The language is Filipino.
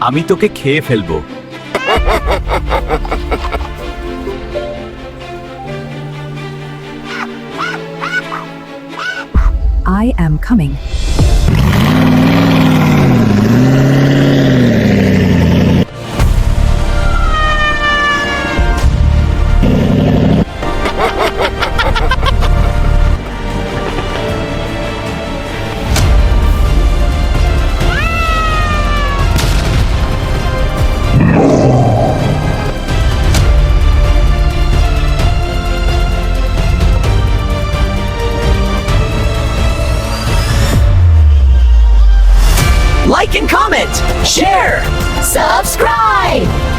আমি তোকে খেয়ে ফেলবো। I am coming. Like and comment, share, subscribe!